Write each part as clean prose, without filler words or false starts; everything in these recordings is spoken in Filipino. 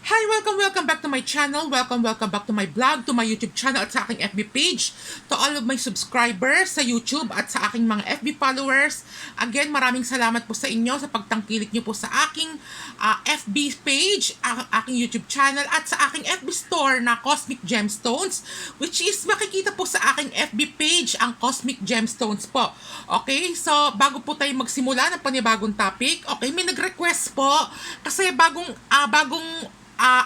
Hi! Welcome back to my channel. Welcome back to my blog, to my YouTube channel at sa aking FB page. To all of my subscribers sa YouTube at sa aking mga FB followers. Again, maraming salamat po sa inyo sa pagtangkilik niyo po sa aking FB page, aking YouTube channel at sa aking FB store na Cosmic Gemstones, which is makikita po sa aking FB page ang Cosmic Gemstones po. Okay? So, bago po tayo magsimula ng panibagong topic, okay, may nag-request po kasi bagong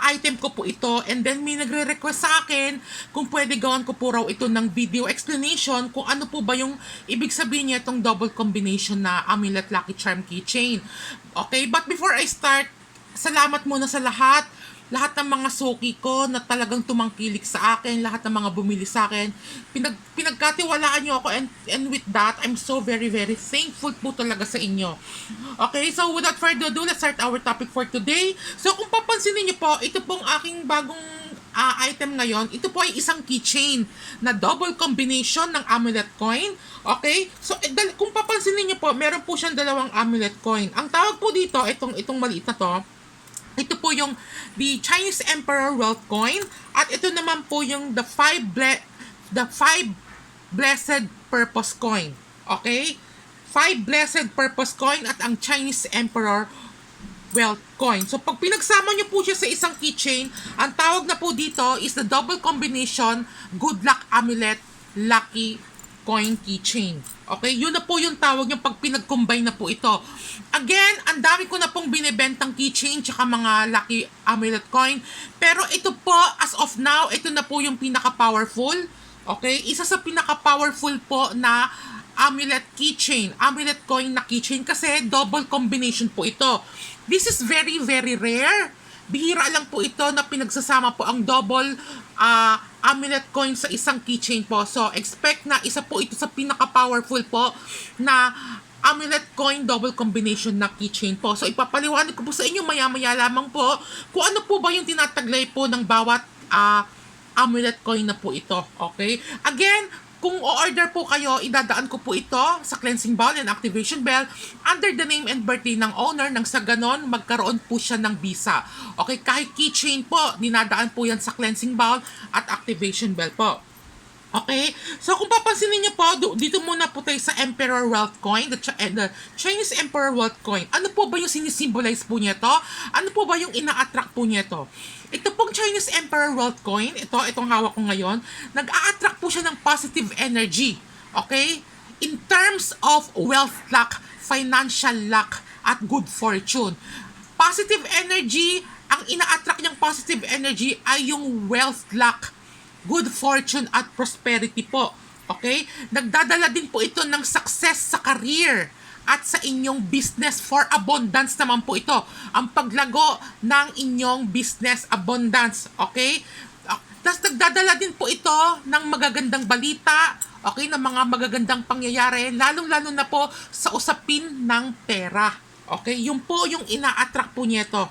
item ko po ito, and then may nagre-request sa akin kung pwede gawan ko po raw ito ng video explanation kung ano po ba yung ibig sabihin niya itong double combination na Amulet Lucky Charm Keychain. Okay, but before I start, salamat muna sa lahat ng mga suki ko na talagang tumangkilik sa akin, lahat ng mga bumili sa akin, pinagkatiwalaan niyo ako, and with that, I'm so very thankful po talaga sa inyo. Okay, so without further ado, let's start our topic for today. So kung papansinin niyo po, ito pong aking bagong item ngayon, ito po ay isang keychain na double combination ng amulet coin. Okay? So, kung papansinin niyo po, meron po siyang dalawang amulet coin. Ang tawag po dito, itong maliit na to, ito po yung the Chinese Emperor Wealth Coin, at ito naman po yung the five Blessed Purpose Coin. Okay? 5 Blessed Purpose Coin at ang Chinese Emperor Wealth Coin. So, pag pinagsama nyo po siya sa isang keychain, ang tawag na po dito is the double combination Good Luck Amulet Lucky Coin Keychain. Okay? Yun na po yung tawag nyo pag pinag-combine na po ito. Again, ang dami ko na pong binibentang keychain tsaka mga lucky amulet coin. Pero ito po, as of now, ito na po yung pinaka-powerful. Okay? Isa sa pinaka-powerful po na amulet keychain, amulet coin na keychain kasi double combination po ito. This is very rare. Bihira lang po ito na pinagsasama po ang double amulet coin sa isang keychain po. So, expect na isa po ito sa pinaka-powerful po na amulet coin double combination na keychain po. So, ipapaliwanag ko po sa inyo maya-maya lamang po kung ano po ba yung tinataglay po ng bawat amulet coin na po ito. Okay? Again, kung o-order po kayo, idadaan ko po ito sa cleansing bowl and activation bell under the name and birthday ng owner, nang sa ganon, magkaroon po siya ng visa. Okay, kahit keychain po, dinadaan po yan sa cleansing bowl at activation bell po. Okay? So, kung papansinin niyo po, dito muna po tayo sa Emperor Wealth Coin, the Chinese Emperor Wealth Coin. Ano po ba yung sinisimbolize po niya to? Ano po ba yung ina-attract po niya to? Ito pong Chinese Emperor Wealth Coin, itong hawak ko ngayon, nag-a-attract po siya ng positive energy. Okay? In terms of wealth luck, financial luck, at good fortune. Positive energy, ang ina-attract niyang positive energy ay yung wealth luck, good fortune at prosperity po. Okay? Nagdadala din po ito ng success sa career at sa inyong business, for abundance naman po ito. Ang paglago ng inyong business, abundance. Okay? Tapos nagdadala din po ito ng magagandang balita, okay, ng mga magagandang pangyayari, lalong-lalo na po sa usapin ng pera. Okay? Yun po yung ina-attract po niya ito.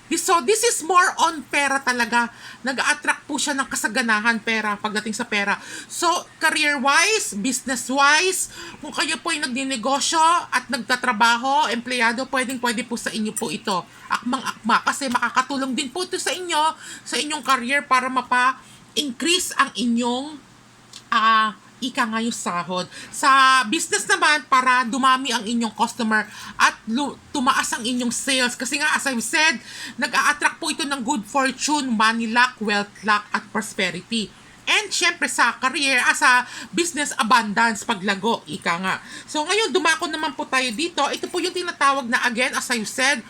So, this is more on pera talaga. Nag-attract po siya ng kasaganahan, pera, pagdating sa pera. So, career-wise, business-wise, kung kayo po ay nagninegosyo at nagtatrabaho, empleyado, pwede po sa inyo po ito. Akmang-akma. Kasi makakatulong din po ito sa inyo, sa inyong career para mapa-increase ang inyong ika nga yung sahod. Sa business naman, para dumami ang inyong customer at tumaas ang inyong sales. Kasi nga, as I've said, nag-a-attract po ito ng good fortune, money luck, wealth luck, at prosperity. And syempre sa career, sa business, abundance, paglago, ika nga. So ngayon, dumako naman po tayo dito. Ito po yung tinatawag na, again, as I've said,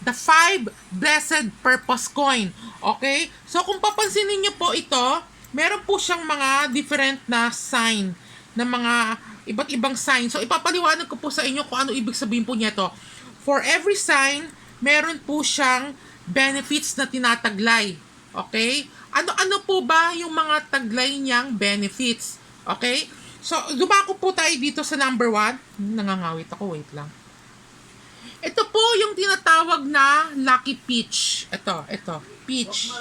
the 5 Blessed Purpose Coin. Okay? So kung papansinin nyo po ito, meron po siyang mga different na sign, na mga iba't ibang sign. So, ipapaliwanag ko po sa inyo kung ano ibig sabihin po niya to. For every sign, meron po siyang benefits na tinataglay. Okay? Ano po ba yung mga taglay niyang benefits? Okay? So, dumako po tayo dito sa number 1. Nangangawit ako, wait lang. Ito po yung tinatawag na Lucky Peach. Ito, peach.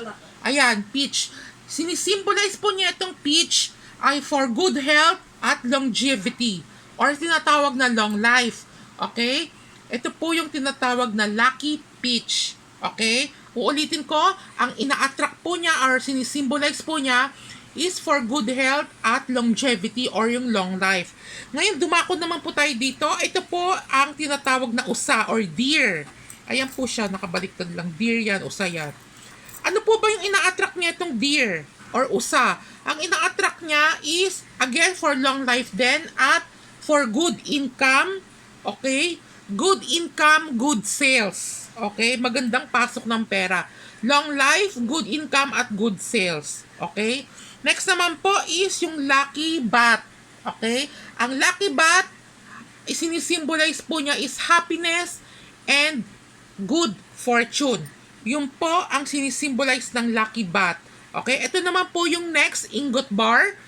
Ayan, peach. Sinisimbolize po niya itong peach ay for good health at longevity, or tinatawag na long life. Okay? Ito po yung tinatawag na Lucky Peach. Okay? Uulitin ko, ang ina-attract po niya or sinisimbolize po niya is for good health at longevity or yung long life. Ngayon, dumako naman po tayo dito. Ito po ang tinatawag na usa or deer. Ayan po siya, nakabaliktad lang. Deer yan, usa yan. Ano po ba yung ina-attract niya itong deer or usa? Ang ina-attract niya is, again, for long life din at for good income. Okay? Good income, good sales. Okay? Magandang pasok ng pera. Long life, good income at good sales. Okay? Next naman po is yung lucky bat. Okay? Ang lucky bat, sinisimbolize po niya is happiness and good fortune. Yun po ang sinisimbolize ng lucky bat. Okay? Ito naman po yung next ingot bar.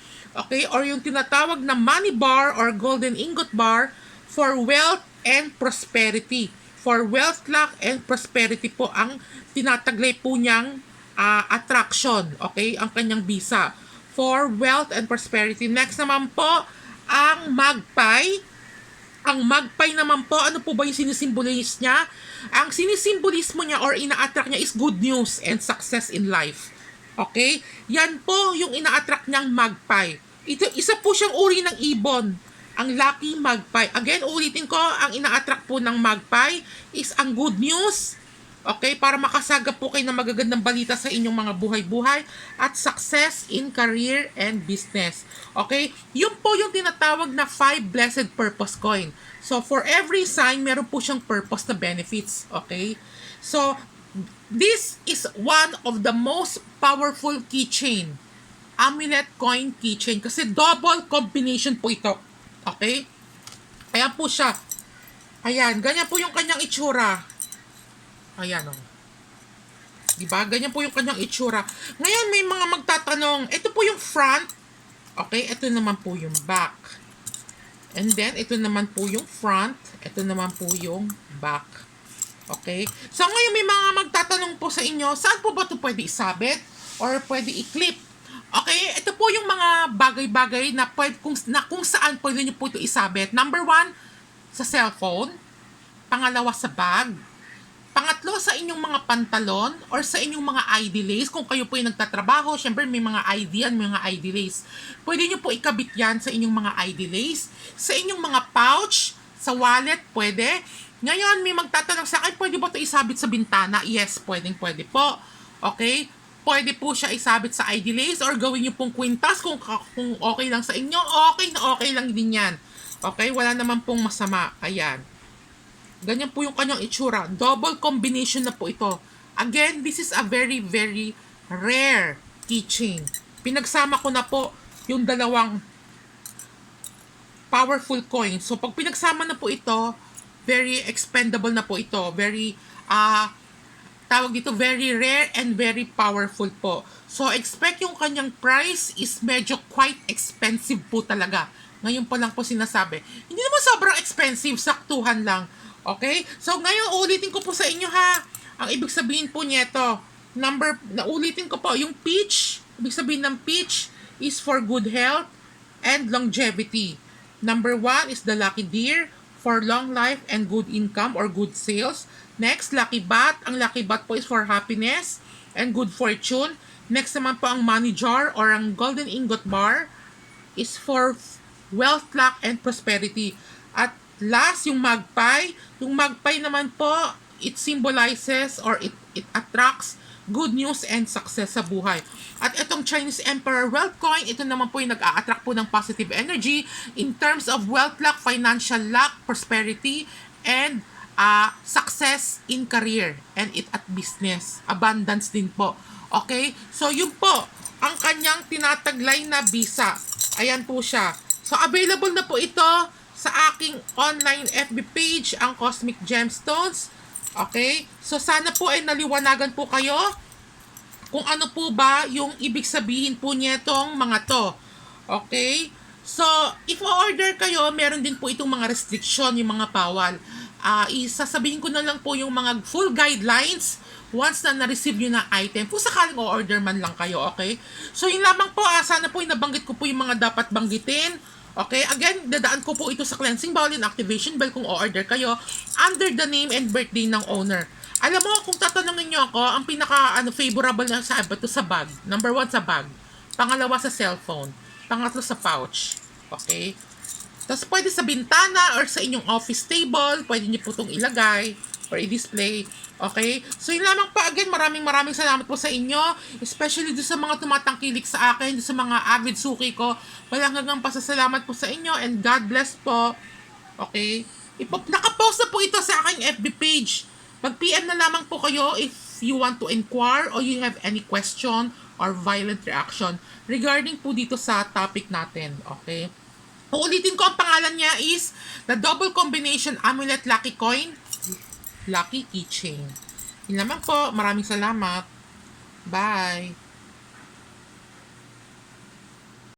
Okay? Or yung tinatawag na money bar or golden ingot bar for wealth and prosperity. For wealth, luck, and prosperity po ang tinataglay po niyang attraction. Okay? Ang kanyang bisa. For wealth and prosperity. Next naman po, ang magpie. Ang magpie naman po, ano po ba yung sinisimbolize niya? Ang sinisimbolismo niya or ina-attract niya is good news and success in life. Okay? Yan po yung ina-attract niyang magpie. Ito, isa po siyang uri ng ibon. Ang lucky magpie. Again, ulitin ko, ang ina-attract po ng magpie is ang good news. Okay, para makasagap po kayo ng magagandang balita sa inyong mga buhay-buhay at success in career and business. Okay, yun po yung tinatawag na 5 blessed purpose coin. So, for every sign, meron po siyang purpose na benefits. Okay, so, this is one of the most powerful keychain. Amulet coin keychain. Kasi double combination po ito. Okay, ayan po siya. Ayan, ganyan po yung kanyang itsura. Ayan o. Diba? Ganyan po yung kanyang itsura. Ngayon, may mga magtatanong, ito po yung front. Okay? Ito naman po yung back. And then, ito naman po yung front. Ito naman po yung back. Okay? So, ngayon may mga magtatanong po sa inyo, saan po ba ito pwede isabit? Or pwede i-clip? Okay? Ito po yung mga bagay-bagay na, kung saan pwede nyo po ito isabit. Number 1, sa cellphone. Pangalawa, sa bag. Pangatlo, sa inyong mga pantalon or sa inyong mga ID lace. Kung kayo po ay nagtatrabaho, syempre may mga ID yan, may mga ID lace. Pwede nyo po ikabit yan sa inyong mga ID lace. Sa inyong mga pouch, sa wallet, pwede. Ngayon, may magtatanong sa akin, pwede ba ito isabit sa bintana? Yes, pwede po. Okay? Pwede po siya isabit sa ID lace or gawin nyo pong kwintas kung okay lang sa inyo. Okay lang din yan. Okay? Wala naman pong masama. Ayan. Ganyan po yung kanyang itsura. Double combination na po ito. Again, this is a very, very rare keychain. Pinagsama ko na po yung dalawang powerful coins. So, pag pinagsama na po ito, very expendable na po ito. Very, tawag dito, very rare and very powerful po. So, expect yung kanyang price is medyo quite expensive po talaga. Ngayon pa lang po sinasabi. Hindi naman sobrang expensive, saktuhan lang. Okay? So, ngayon, ulitin ko po sa inyo ha. Ang ibig sabihin po nito, ulitin ko po, yung peach, ibig sabihin ng peach is for good health and longevity. Number 1 is the lucky deer for long life and good income or good sales. Next, lucky bat. Ang lucky bat po is for happiness and good fortune. Next naman po ang money jar or ang golden ingot bar is for wealth, luck, and prosperity. At last, yung magpie. Yung magpie naman po, it symbolizes or it attracts good news and success sa buhay. At itong Chinese Emperor Wealth Coin, ito naman po yung nag-a-attract po ng positive energy in terms of wealth luck, financial luck, prosperity, and success in career and it at business. Abundance din po. Okay? So, yun po, ang kanyang tinataglay na visa. Ayan po siya. So, available na po ito sa aking online FB page, ang Cosmic Gemstones. Okay? So, sana po ay naliwanagan po kayo kung ano po ba yung ibig sabihin po nitong mga to. Okay? So, if order kayo, meron din po itong mga restriction, yung mga bawal. Isasabihin ko na lang po yung mga full guidelines once na na-receive nyo na item. Kung sakaling o-order man lang kayo, okay? So, yun lamang po. Sana po yung nabanggit ko po yung mga dapat banggitin. Okay, again, dadaan ko po ito sa cleansing bowl and activation bell kung o-order kayo under the name and birthday ng owner. Alam mo, kung tatanungin niyo ako, ang pinaka favorable na sa iba to sa bag. Number one sa bag. Pangalawa sa cellphone. Pangatlo sa pouch. Okay? Tapos pwede sa bintana or sa inyong office table, pwede niyo po itong ilagay or i-display. Okay? So yun lamang pa again, maraming salamat po sa inyo, especially doon sa mga tumatangkilik sa akin, doon sa mga avid suki ko. Walang hanggang pasasalamat po sa inyo and God bless po. Okay? Nakapost na po ito sa aking FB page. Mag-PM na lamang po kayo if you want to inquire or you have any question or violent reaction regarding po dito sa topic natin. Okay? Uulitin ko, ang pangalan niya is the Double Combination Amulet Lucky Coin, Lucky Keychain. Yun naman po. Maraming salamat. Bye.